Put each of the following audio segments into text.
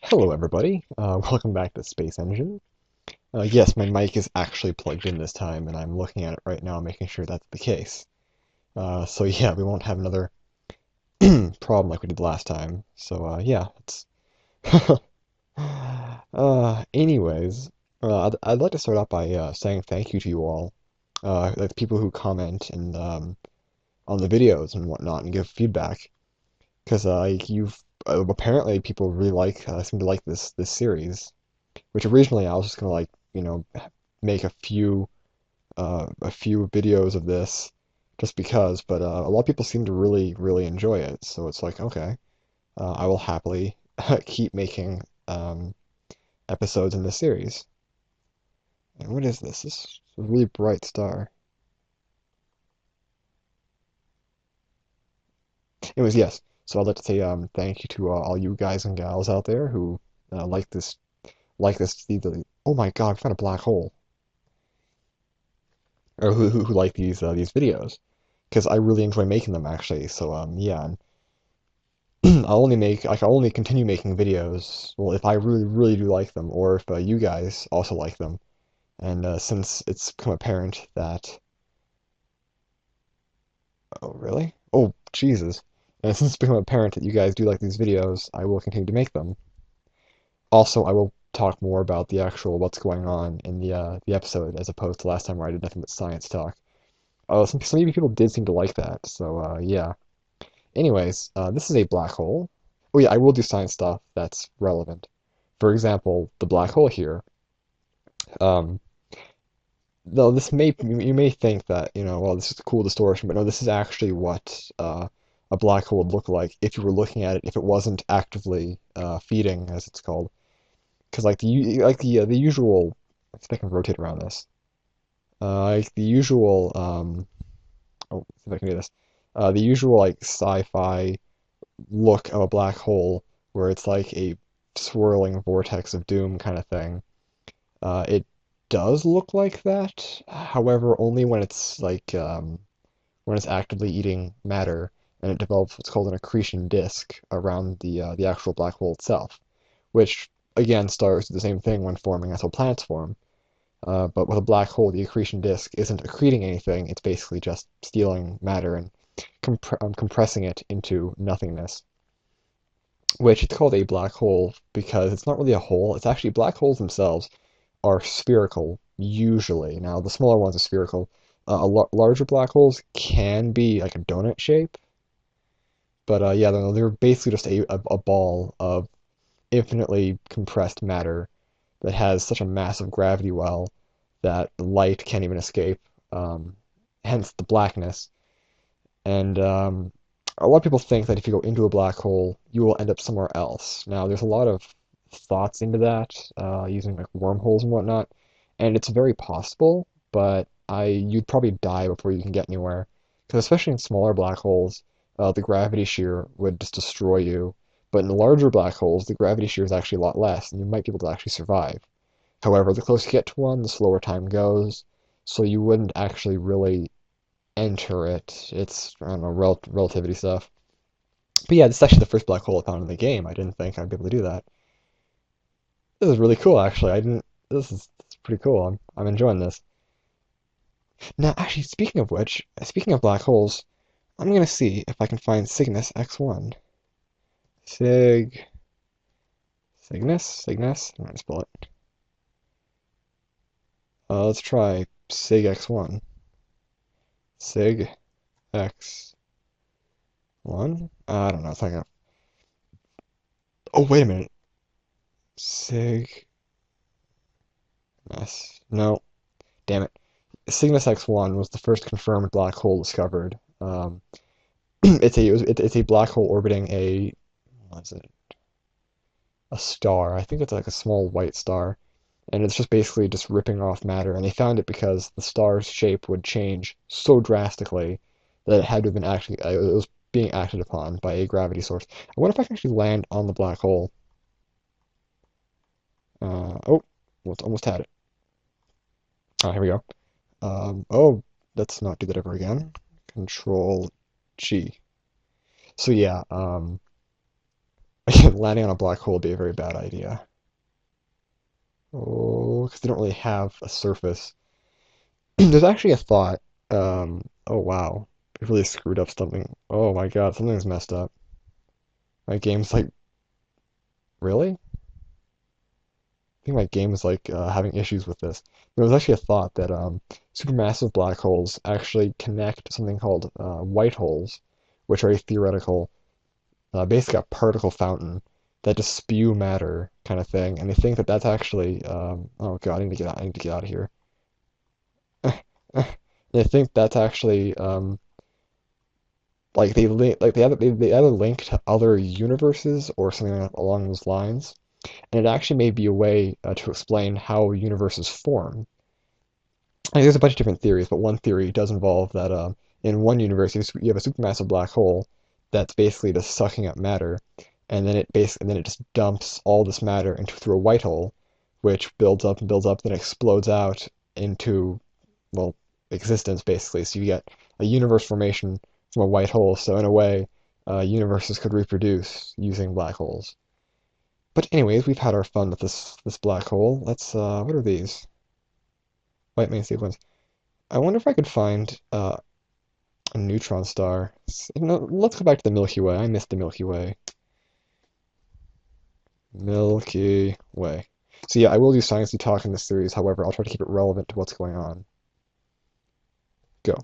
Hello, everybody. Welcome back to Space Engine. Yes, my mic is actually plugged in this time, and I'm looking at it right now, making sure that's the case. So yeah, we won't have another problem like we did last time. So yeah, it's. Anyways, I'd like to start off by saying thank you to you all, like the people who comment and on the videos and whatnot and give feedback, because you've apparently people really seem to like this series. Which originally I was just gonna like, make a few videos of this just because, but a lot of people seem to really enjoy it. So it's like, okay, I will happily keep making episodes in this series. And what is this? This is a really bright star. Anyways, yes. So I'd like to say thank you to all you guys and gals out there who like oh my God, I found a black hole, or who like these videos, because I really enjoy making them actually. So yeah, I can only continue making videos, well, if I really do like them, or if you guys also like them. And since it's become apparent that, oh really? Oh Jesus! And since it's become apparent that you guys do like these videos, I will continue to make them. Also, I will talk more about the actual what's going on in the episode as opposed to last time where I did nothing but science talk. Some of you people did seem to like that, so yeah. Anyways, this is a black hole. Oh yeah, I will do science stuff that's relevant. For example, the black hole here. Um, though this may you may think that, well, this is a cool distortion, but no, this is actually what a black hole would look like if you were looking at it if it wasn't actively feeding, as it's called. Because the usual, let's see if I can rotate around this. Like the usual, oh, let's see if I can do this. The usual like sci-fi look of a black hole where it's like a swirling vortex of doom kind of thing. It does look like that, however, only when it's when it's actively eating matter and it develops what's called an accretion disk around the actual black hole itself, which again stars do the same thing when forming as how planets form. But with a black hole, the accretion disk isn't accreting anything; it's basically just stealing matter and compressing it into nothingness, which it's called a black hole because it's not really a hole. It's actually black holes themselves are spherical usually. Now the smaller ones are spherical. Larger black holes can be like a donut shape, but yeah, they're basically just a ball of infinitely compressed matter that has such a massive gravity well that light can't even escape. Hence the blackness. And a lot of people think that if you go into a black hole, you will end up somewhere else. Now, there's a lot of thoughts into that, using like wormholes and whatnot, and it's very possible, but you'd probably die before you can get anywhere. Because especially in smaller black holes, the gravity shear would just destroy you. But in larger black holes, the gravity shear is actually a lot less, and you might be able to actually survive. However, the closer you get to one, the slower time goes, so you wouldn't actually really enter it. It's, I don't know, relativity stuff. But yeah, this is actually the first black hole I found in the game. I didn't think I'd be able to do that. This is really cool, actually. I didn't. This is pretty cool. I'm enjoying this. Now, actually, speaking of which, speaking of black holes, I'm gonna see if I can find Cygnus X-1. Sig Cygnus. I'm gonna spell it. Let's try Sig X1. Sig X1. I don't know. It's not gonna. Oh, wait a minute. Sig S. No, damn it. Cygnus X-1 was the first confirmed black hole discovered. It's a black hole orbiting what is it? A star. I think it's like a small white star, and it's just basically just ripping off matter. And they found it because the star's shape would change so drastically that it had to have been actually it was being acted upon by a gravity source. I wonder if I can actually land on the black hole. Oh, well, almost had it. Oh, here we go. Oh, let's not do that ever again. Control G. So yeah, Landing on a black hole would be a very bad idea. Oh, because they don't really have a surface. There's actually a thought. Oh wow, it really screwed up something. Oh my God, something's messed up. My game's like, really? I think my game is like having issues with this. There was actually a thought that supermassive black holes actually connect to something called white holes, which are a theoretical, basically a particle fountain that just spew matter kind of thing. And they think that that's actually, oh God, I need to get out. I need to get out of here. They think that's actually like they either link to other universes or something along those lines. And it actually may be a way to explain how universes form. Like, there's a bunch of different theories, but one theory does involve that in one universe you have a supermassive black hole that's basically just sucking up matter, and then it just dumps all this matter into through a white hole, which builds up and builds up, then explodes out into, well, existence basically. So you get a universe formation from a white hole. So in a way, universes could reproduce using black holes. But anyways, we've had our fun with this black hole. Let's what are these? White main sequence. I wonder if I could find a neutron star. No, let's go back to the Milky Way. I missed the Milky Way. Milky Way. So yeah, I will do sciencey talk in this series. However, I'll try to keep it relevant to what's going on. Go.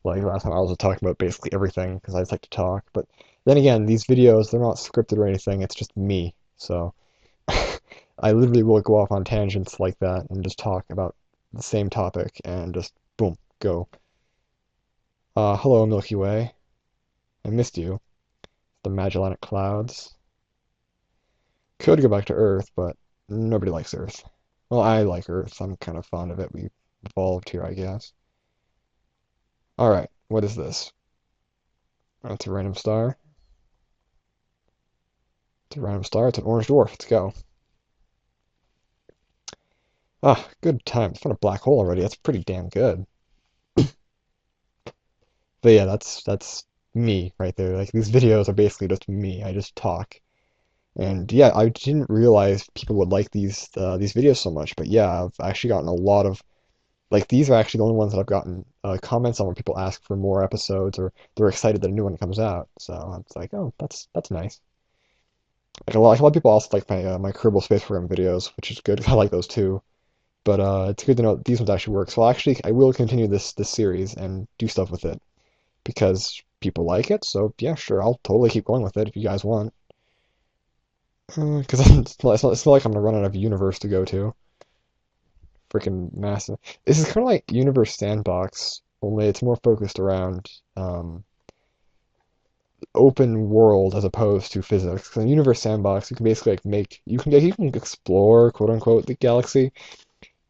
Like last time, I was talking about basically everything because I just like to talk. But then again, these videos, they're not scripted or anything. It's just me. So I literally will go off on tangents like that and just talk about the same topic and just boom, go. Hello, Milky Way. I missed you. The Magellanic Clouds. Could go back to Earth, but nobody likes Earth. Well, I like Earth. I'm kind of fond of it. We evolved here, I guess. Alright, what is this? It's a random star. It's a random star. It's an orange dwarf. Let's go. Ah, good times. Found a black hole already. That's pretty damn good. But yeah, that's me right there. Like these videos are basically just me. I just talk. And yeah, I didn't realize people would like these videos so much. But yeah, I've actually gotten a lot of like these are actually the only ones that I've gotten comments on where people ask for more episodes or they're excited that a new one comes out. So it's like, oh, that's nice. Like a lot of people also like my Kerbal Space Program videos, which is good. I like those too. But it's good to know that these ones actually work. So actually, I will continue this series and do stuff with it because people like it. So yeah, sure, I'll totally keep going with it if you guys want. Because it's not like I'm gonna run out of universe to go to. Freaking massive. This is kind of like Universe Sandbox, only it's more focused around open world as opposed to physics. Because in Universe Sandbox, you can basically like you can explore quote unquote the galaxy,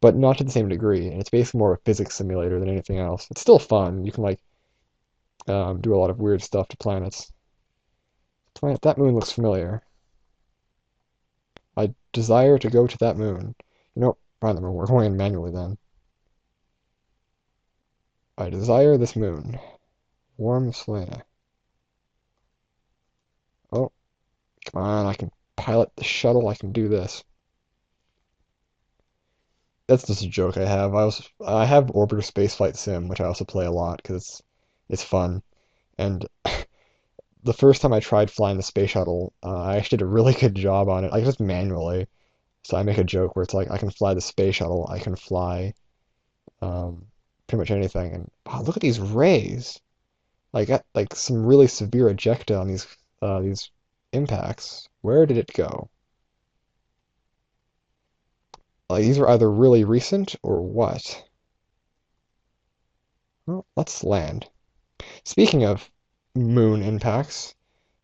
but not to the same degree. And it's basically more a physics simulator than anything else. It's still fun. You can like do a lot of weird stuff to planets. Planet that moon looks familiar. I desire to go to that moon. You know, fine, we're going in manually then. I desire this moon. Warm Selena. Oh, come on, I can pilot the shuttle, I can do this. That's just a joke I have. I have Orbiter Spaceflight Sim, which I also play a lot because it's fun. And the first time I tried flying the space shuttle, I actually did a really good job on it. I just manually. So I make a joke where it's like I can fly the space shuttle, I can fly um, pretty much anything. And wow, look at these rays. Like got like some really severe ejecta on these impacts. Where did it go? Like these are either really recent or what? Well, let's land. Speaking of moon impacts,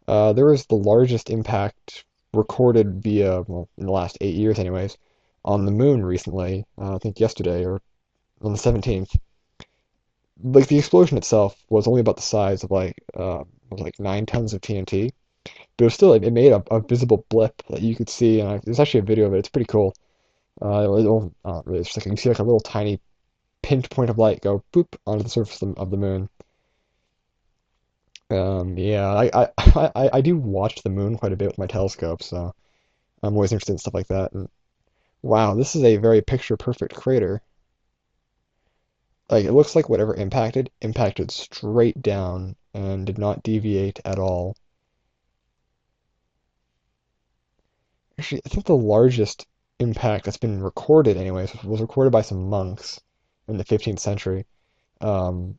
there was the largest impact recorded via, well, in the last 8 years anyways, on the moon recently. I think yesterday or on the 17th. Like the explosion itself was only about the size of like 9 tons of TNT, but it was still it made a visible blip that you could see, and there's actually a video of it. It's pretty cool. Really, it's just like you see like a little tiny pinch point of light go boop onto the surface of the moon. Yeah, I do watch the moon quite a bit with my telescope, so I'm always interested in stuff like that. And wow, this is a very picture-perfect crater. Like, it looks like whatever impacted straight down and did not deviate at all. Actually, I think the largest impact that's been recorded, anyways, was recorded by some monks in the 15th century. Um,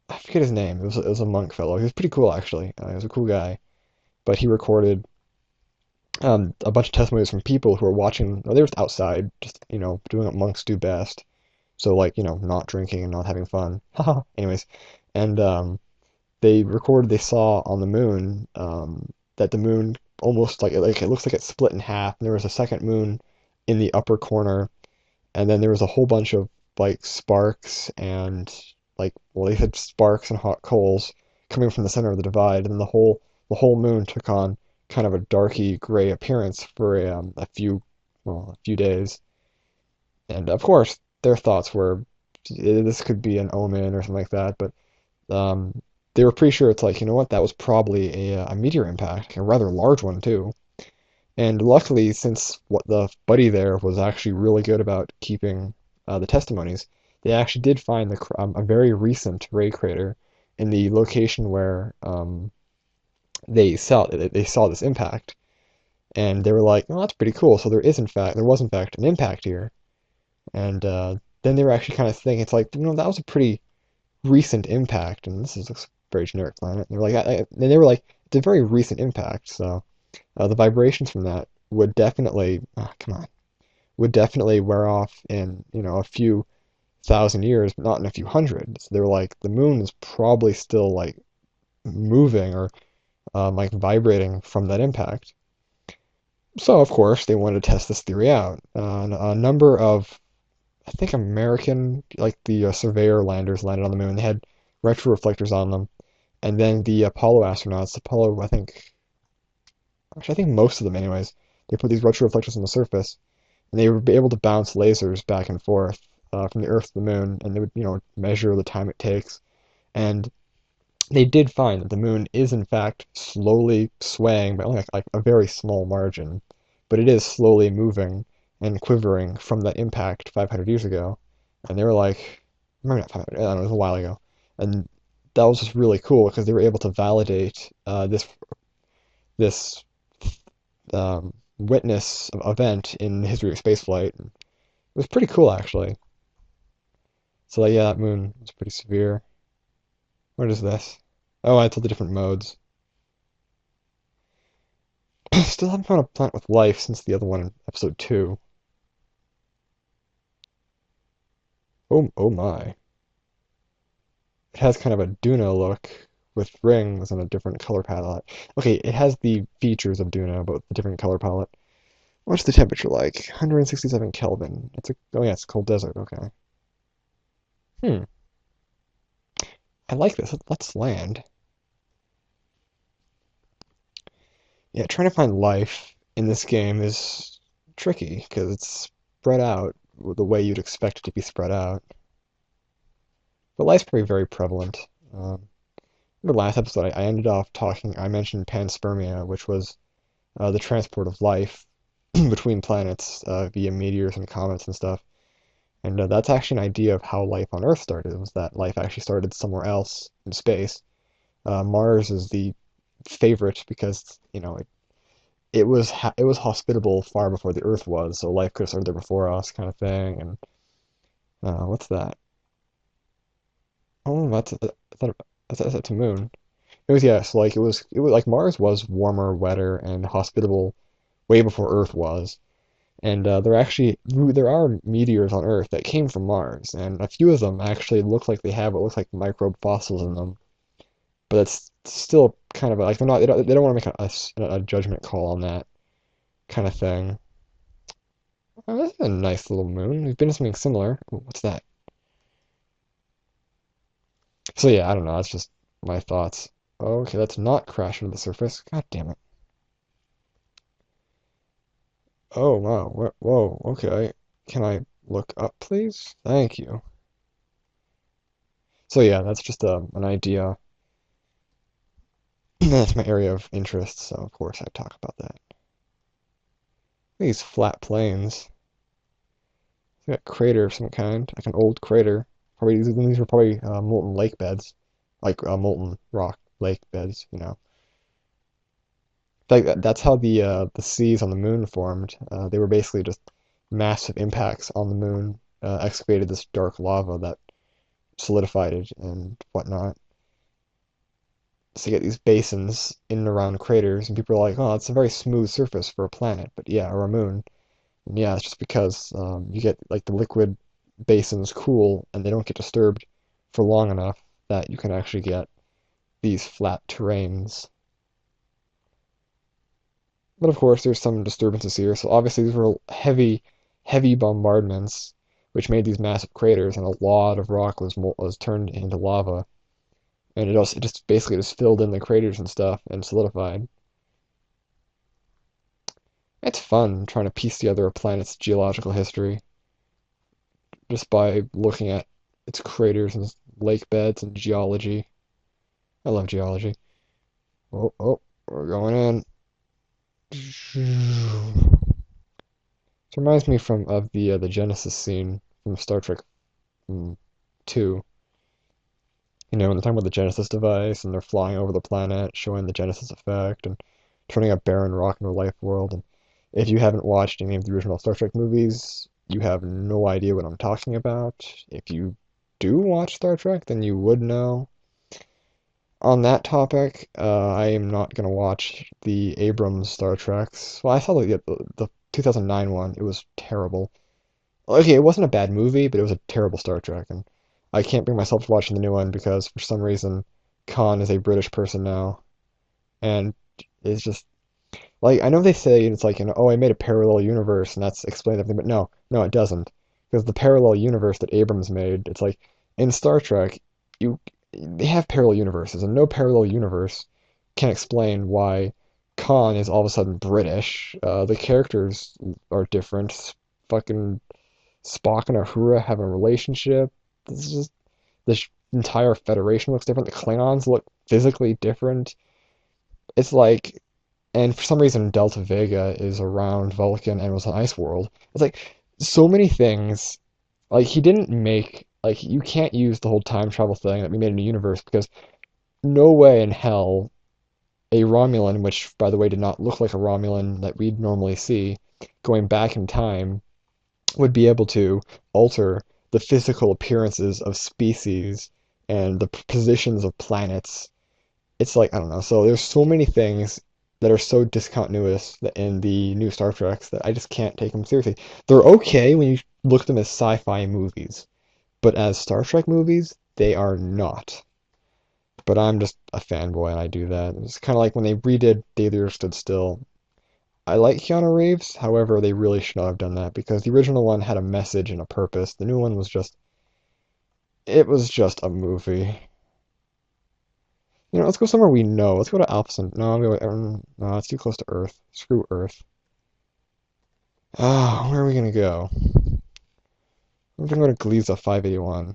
I forget his name. It was a monk fellow. He was pretty cool, actually. He was a cool guy. But he recorded a bunch of testimonies from people who were watching. Well, they were just outside, just doing what monks do best. So like not drinking and not having fun. Haha. Anyways, and they recorded they saw on the moon that the moon almost like it looks like it split in half. And there was a second moon in the upper corner, and then there was a whole bunch of like sparks and like well they said sparks and hot coals coming from the center of the divide, and the whole moon took on kind of a darky gray appearance for a few days. And of course, their thoughts were this could be an omen or something like that, but um, they were pretty sure it's like, you know what, that was probably a meteor impact, a rather large one too. And luckily, since what the buddy there was actually really good about keeping the testimonies, they actually did find a very recent ray crater in the location where they saw this impact, and they were like, "Oh, that's pretty cool." So there was in fact an impact here, and then they were actually kind of thinking, it's like, that was a pretty recent impact, and this is a very generic planet. And they were like, it's a very recent impact, so the vibrations from that would definitely, come on, would definitely wear off in, a few thousand years, but not in a few hundred. So they're like, the moon is probably still like moving or like vibrating from that impact. So of course they wanted to test this theory out. A number of, I think American, like the surveyor landers landed on the moon. They had retroreflectors on them, and then the Apollo astronauts, Apollo, I think most of them, anyways, they put these retroreflectors on the surface, and they would be able to bounce lasers back and forth from the Earth to the moon, and they would, measure the time it takes. And they did find that the moon is in fact slowly swaying by only like a very small margin, but it is slowly moving and quivering from that impact 500 years ago. And they were like, maybe not 500, I don't know, it was a while ago. And that was just really cool because they were able to validate this witness event in the history of spaceflight. It was pretty cool, actually. So like, yeah, that moon was pretty severe. What is this? Oh, I told the different modes. Still haven't found a planet with life since the other one in episode 2. Oh my. It has kind of a Duna look with rings and a different color palette. Okay, it has the features of Duna, but with a different color palette. What's the temperature like? 167 Kelvin. Oh yeah, it's a cold desert. Okay. Hmm. I like this. Let's land. Yeah, trying to find life in this game is tricky because it's spread out the way you'd expect it to be spread out. But life's probably very prevalent. In the last episode, I ended off talking, I mentioned panspermia, which was the transport of life between planets via meteors and comets and stuff. And that's actually an idea of how life on Earth started, was that life actually started somewhere else in space. Mars is the favorite because, it was hospitable far before the Earth was, so life could have started there before us, kind of thing. And what's that? Oh, I thought that's a moon. It was yes, like it was like Mars was warmer, wetter, and hospitable way before Earth was. And there are meteors on Earth that came from Mars, and a few of them actually look like they have what looks like microbe fossils in them. But it's still kind of like they don't want to make a judgment call on that kind of thing. Oh, that's a nice little moon. We've been to something similar. Ooh, what's that? So yeah, I don't know. That's just my thoughts. Okay, let's not crash into the surface. God damn it. Oh wow. Whoa. Okay. Can I look up, please? Thank you. So yeah, that's just an idea. That's my area of interest, so of course I talk about that. These flat plains. It's got a crater of some kind, like an old crater. Probably these were probably molten lake beds, like molten rock lake beds. Like that's how the seas on the moon formed. They were basically just massive impacts on the moon, excavated this dark lava that solidified it and whatnot. So you get these basins in and around craters, and people are like, "Oh, it's a very smooth surface for a planet," but yeah, or a moon. And yeah, it's just because you get like the liquid basins cool, and they don't get disturbed for long enough that you can actually get these flat terrains. But of course, there's some disturbances here. So obviously, these were heavy, heavy bombardments, which made these massive craters, and a lot of rock was turned into lava, and it just basically just filled in the craters and stuff and solidified. It's fun trying to piece together a planet's geological history just by looking at its craters and lake beds and geology. I love geology. Oh, oh, we're going in. It reminds me of the Genesis scene from Star Trek 2. When they're talking about the Genesis device and they're flying over the planet, showing the Genesis effect and turning a barren rock into a life world. And if you haven't watched any of the original Star Trek movies, you have no idea what I'm talking about. If you do watch Star Trek, then you would know. On that topic, I am not going to watch the Abrams Star Treks. Well, I saw the 2009 one. It was terrible. Okay, it wasn't a bad movie, but it was a terrible Star Trek, and I can't bring myself to watching the new one because for some reason Khan is a British person now, and it's just like I know they say it's like oh I made a parallel universe and that's explains everything, but no, no it doesn't because the parallel universe that Abrams made, it's like in Star Trek you they have parallel universes and no parallel universe can explain why Khan is all of a sudden British. The characters are different. Fucking Spock and Uhura have a relationship. This is just this entire Federation looks different. The Klingons look physically different. It's like, and for some reason, Delta Vega is around Vulcan and was an ice world. It's like so many things. Like he didn't make like you can't use the whole time travel thing that we made in a universe because no way in hell a Romulan, which by the way did not look like a Romulan that we'd normally see, going back in time would be able to alter the physical appearances of species and the positions of planets. It's like, I don't know. So there's so many things that are so discontinuous in the new Star Treks that I just can't take them seriously. They're okay when you look at them as sci-fi movies, but as Star Trek movies, they are not. But I'm just a fanboy and I do that. It's kind of like when they redid Day the Earth Stood Still. I like Keanu Reeves, however, they really should not have done that because the original one had a message and a purpose. The new one was just, it was just a movie. Let's go somewhere we know. Let's go to Alpha Cent. No, no, it's too close to Earth. Screw Earth. Ah, where are we gonna go? We're gonna go to Gliese 581.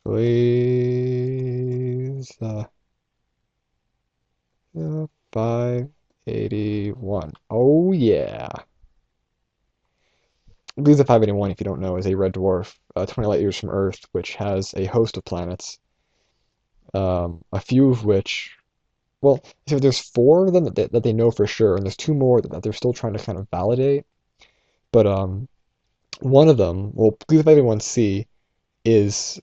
Gliese 581. Oh yeah. Gliese 581, if you don't know, is a red dwarf 20 light years from Earth, which has a host of planets. A few of which, well, so there's four of them that they know for sure, and there's two more that they're still trying to kind of validate. But one of them, well, Gliese 581c is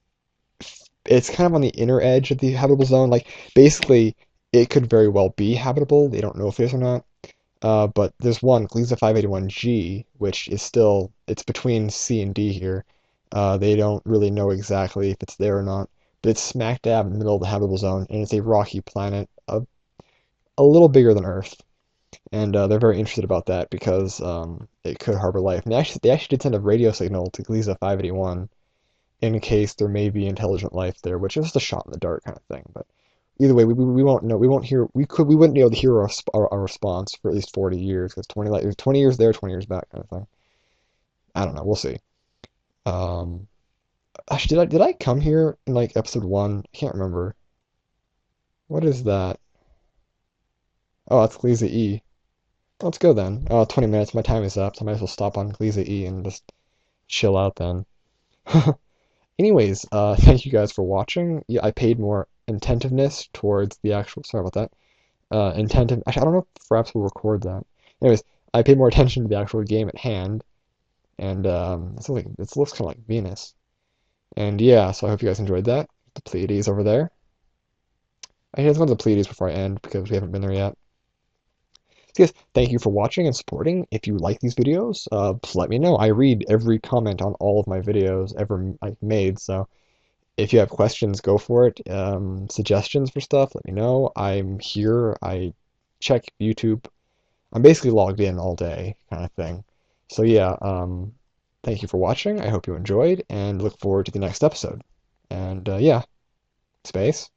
it's kind of on the inner edge of the habitable zone. Like basically, it could very well be habitable. They don't know if it is or not. But there's one, Gliese 581G, which is still, it's between C and D here. They don't really know exactly if it's there or not, but it's smack dab in the middle of the habitable zone, and it's a rocky planet, a little bigger than Earth. And they're very interested about that because it could harbor life. And they actually did send a radio signal to Gliese 581 in case there may be intelligent life there, which is just a shot in the dark kind of thing. But either way, we won't know. We won't hear. We wouldn't be able to hear our response for at least 40 years because 20 years there, 20 years back kind of thing. I don't know. We'll see. Um, Actually, did I come here in like episode one? I can't remember. What is that? Oh, that's Gliese E. Let's go then. 20 minutes. My time is up, so I might as well stop on Gliese E and just chill out then. Anyways, thank you guys for watching. Yeah, I paid more attentiveness towards the actual. Sorry about that. Attentive. Actually, I don't know if perhaps we'll record that. Anyways, I paid more attention to the actual game at hand, and it looks kind of like Venus. And yeah, so I hope you guys enjoyed that. The Pleiades over there. I let's go to the Pleiades before I end because we haven't been there yet. So yes, thank you for watching and supporting. If you like these videos, just let me know. I read every comment on all of my videos ever I've made, so if you have questions, go for it. Suggestions for stuff, let me know. I'm here. I check YouTube. I'm basically logged in all day, kind of thing. So yeah, thank you for watching. I hope you enjoyed, and look forward to the next episode. And yeah, space.